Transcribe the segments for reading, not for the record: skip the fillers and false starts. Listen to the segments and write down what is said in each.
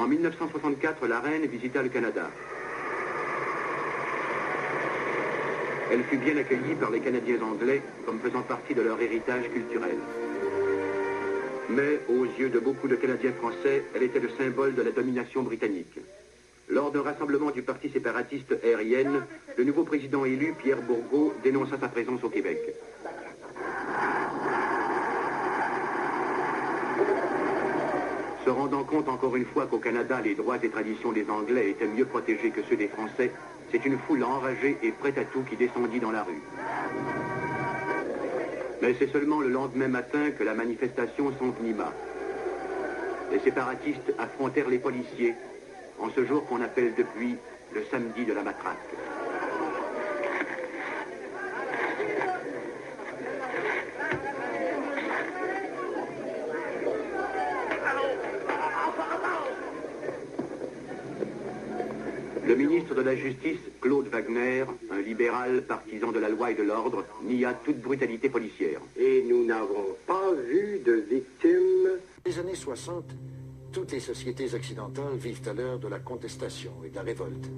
En 1964, la reine visita le Canada. Elle fut bien accueillie par les Canadiens anglais comme faisant partie de leur héritage culturel. Mais aux yeux de beaucoup de Canadiens français, elle était le symbole de la domination britannique. Lors d'un rassemblement du parti séparatiste RIN, le nouveau président élu, Pierre Bourgault, dénonça sa présence au Québec. Se rendant compte encore une fois qu'au Canada, les droits et traditions des Anglais étaient mieux protégés que ceux des Français, c'est une foule enragée et prête à tout qui descendit dans la rue. Mais c'est seulement le lendemain matin que la manifestation s'envenima. Les séparatistes affrontèrent les policiers en ce jour qu'on appelle depuis le samedi de la matraque. Le ministre de la Justice, Claude Wagner, un libéral partisan de la loi et de l'ordre, nia toute brutalité policière. Et nous n'avons pas vu de victimes. Les années 60, toutes les sociétés occidentales vivent à l'heure de la contestation et de la révolte.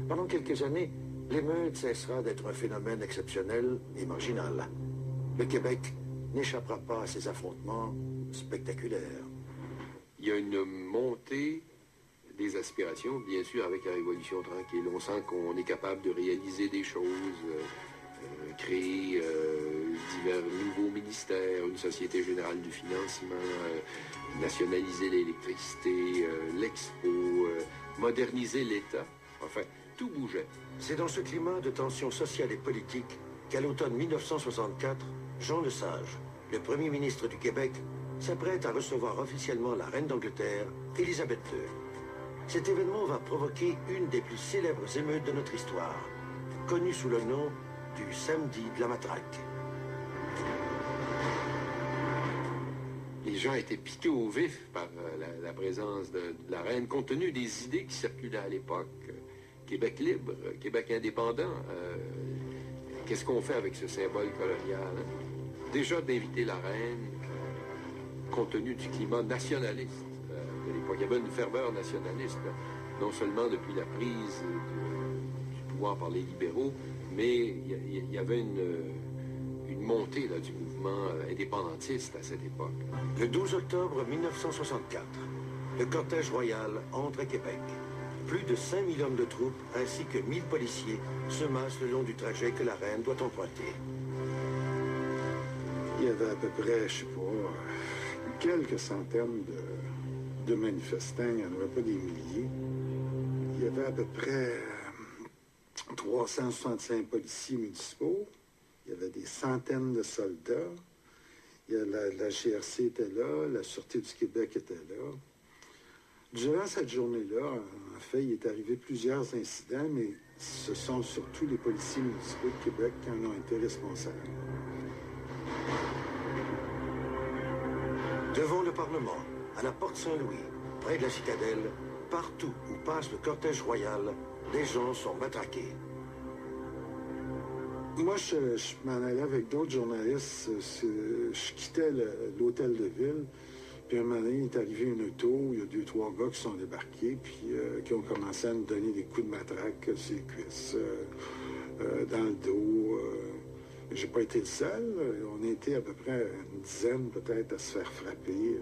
Pendant quelques années, l'émeute cessera d'être un phénomène exceptionnel et marginal. Le Québec n'échappera pas à ces affrontements spectaculaires. Il y a une montée des aspirations, bien sûr, avec la Révolution tranquille. On sent qu'on est capable de réaliser des choses, créer divers nouveaux ministères, une Société générale du financement, nationaliser l'électricité, l'expo, moderniser l'État. Enfin, tout bougeait. C'est dans ce climat de tension sociale et politique qu'à l'automne 1964, Jean Lesage, le premier ministre du Québec, s'apprête à recevoir officiellement la reine d'Angleterre, Élisabeth II. Cet événement va provoquer une des plus célèbres émeutes de notre histoire, connue sous le nom du Samedi de la matraque. Les gens étaient piqués au vif par la présence de la reine, compte tenu des idées qui circulaient à l'époque. Québec libre, Québec indépendant. Qu'est-ce qu'on fait avec ce symbole colonial? Déjà d'inviter la reine, compte tenu du climat nationaliste de l'époque. Il y avait une ferveur nationaliste, là, non seulement depuis la prise du pouvoir par les libéraux, mais il y avait une montée là, du mouvement indépendantiste à cette époque. Le 12 octobre 1964, le cortège royal entre à Québec. Plus de 5 000 hommes de troupes ainsi que 1000 policiers se massent le long du trajet que la reine doit emprunter. Il y avait à peu près, je sais pas, quelques centaines de manifestants. Il n'y en avait pas des milliers. Il y avait à peu près 365 policiers municipaux. Il y avait des centaines de soldats. La GRC était là, la Sûreté du Québec était là. Durant cette journée-là, en fait, il est arrivé plusieurs incidents, mais ce sont surtout les policiers municipaux de Québec qui en ont été responsables. Devant le Parlement, à la Porte Saint-Louis, près de la citadelle, partout où passe le cortège royal, les gens sont matraqués. Moi, je m'en allais avec d'autres journalistes. Je quittais l'hôtel de ville. Puis à un moment donné, il est arrivé une auto, il y a 2-3 gars qui sont débarqués, puis qui ont commencé à nous donner des coups de matraque sur les cuisses, dans le dos. J'ai pas été le seul. On était à peu près une dizaine peut-être à se faire frapper.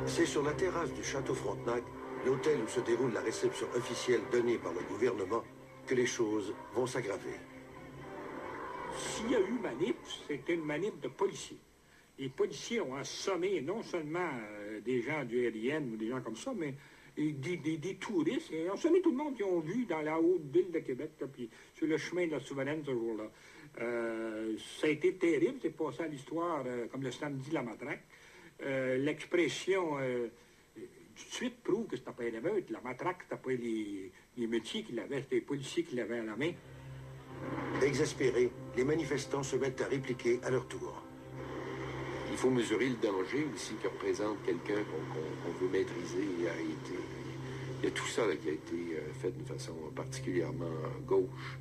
C'est sur la terrasse du Château Frontenac, l'hôtel où se déroule la réception officielle donnée par le gouvernement, que les choses vont s'aggraver. S'il y a eu manip, c'était une manip de policiers. Les policiers ont assommé non seulement des gens du RIN ou des gens comme ça, mais des touristes. Ils ont assommé tout le monde qu'ils ont vu dans la haute ville de Québec, là, puis sur le chemin de la Souveraine ce jour-là. Ça a été terrible, c'est passé à l'histoire comme le samedi de la matraque. L'expression tout de suite prouve que c'était pas une émeute. La matraque, c'était pas les métiers qui l'avaient, c'était les policiers qui l'avaient à la main. Exaspérés, les manifestants se mettent à répliquer à leur tour. Il faut mesurer le danger aussi que représente quelqu'un qu'on veut maîtriser et arrêter. Il y a tout ça là, qui a été fait d'une façon particulièrement gauche.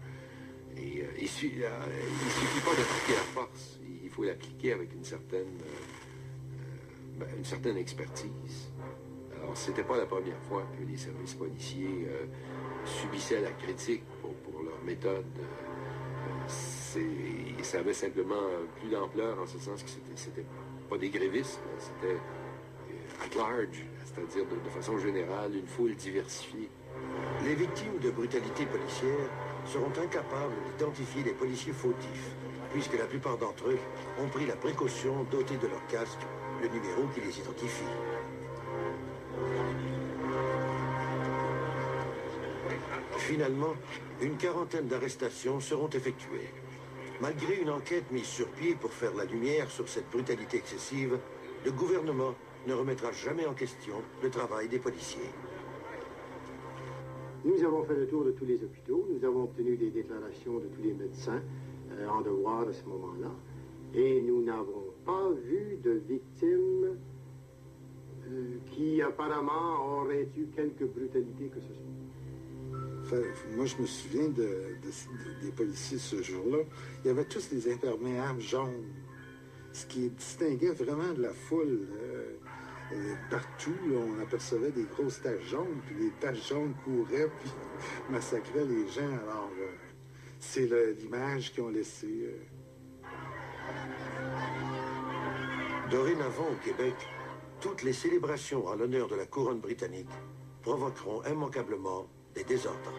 Et il ne suffit pas d'appliquer la force. Il faut l'appliquer avec une certaine expertise. Alors, Alors, c'était pas la première fois que les services policiers subissaient la critique pour leur méthode. Ça avait simplement plus d'ampleur en ce sens que c'était pas des grévistes, c'était at large, c'est-à-dire de façon générale, une foule diversifiée. Les victimes de brutalité policière seront incapables d'identifier les policiers fautifs, puisque la plupart d'entre eux ont pris la précaution d'ôter de leur casque le numéro qui les identifie. Finalement, une quarantaine d'arrestations seront effectuées. Malgré une enquête mise sur pied pour faire la lumière sur cette brutalité excessive, le gouvernement ne remettra jamais en question le travail des policiers. Nous avons fait le tour de tous les hôpitaux, nous avons obtenu des déclarations de tous les médecins en devoir à ce moment-là, et nous n'avons pas vu de victimes qui apparemment auraient eu quelque brutalité que ce soit. Moi, je me souviens des policiers ce jour-là. Il y avait tous des imperméables jaunes, ce qui distinguait vraiment de la foule. Partout, là, on apercevait des grosses taches jaunes, puis les taches jaunes couraient, puis massacraient les gens. Alors, c'est l'image qu'ils ont laissée. Dorénavant, au Québec, toutes les célébrations en l'honneur de la couronne britannique provoqueront immanquablement des désordres.